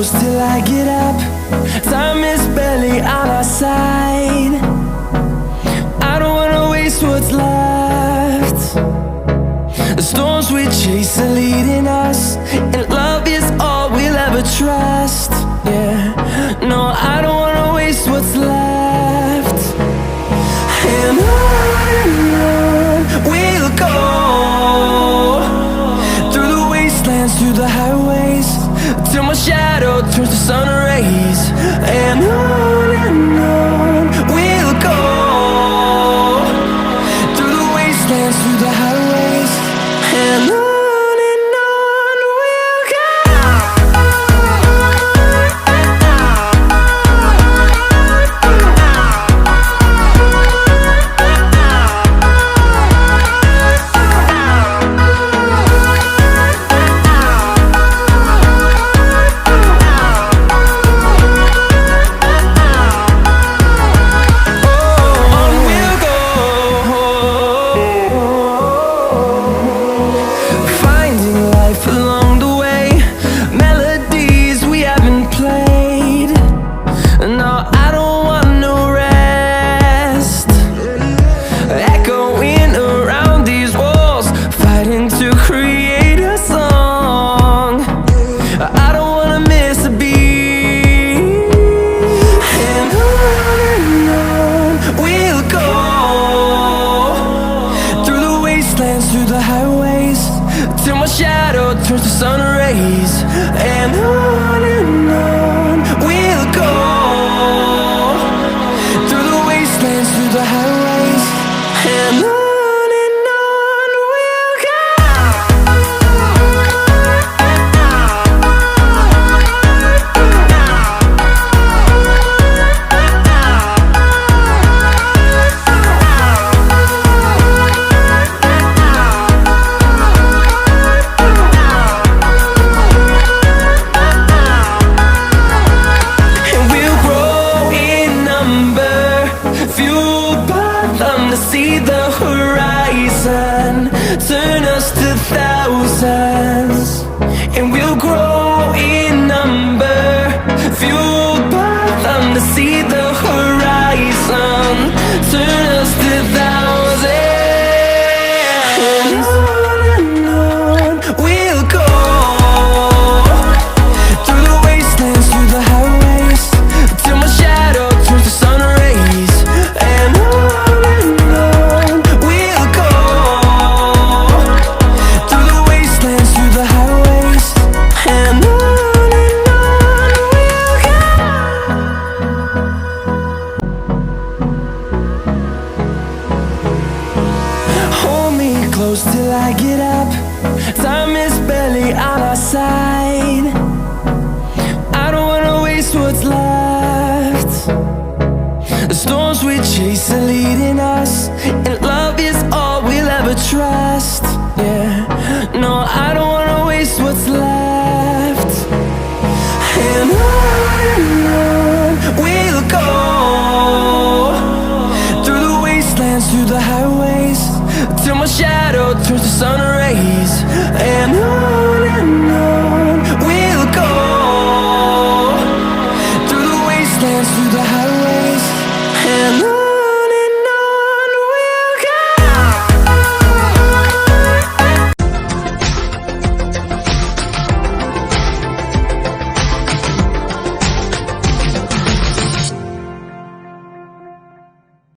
close till I get up. Time is barely on our side. I don't wanna waste what's left. The storms we chase are leading us, and love is all we'll ever trust. Yeah, no, I don't wanna waste what's left. And on we'll go, through the wastelands, through the highways, till my shadow turns to sun rays. And on we'll go, through the wastelands, through the highways, and on we'll go. Through the highways, till my shadow turns to sun rays. And on we'll go, through the wastelands, through the highways, and on we'll go. To see the horizon turn us to thousands, and we'll grow in number, fueled by them. To see the horizon turn us to thousands, and on we'll go, through the wastelands, through the highways, till my shadow turns to sun rays. And close till I get up. Time is barely on our side. I don't wanna waste what's left. The storms we chase are leading us, and love is all we'll ever trust. Yeah, no, I don't wanna waste what's left. And on we'll go, through the wastelands, through the highways, till my shadow turns to sun rays. And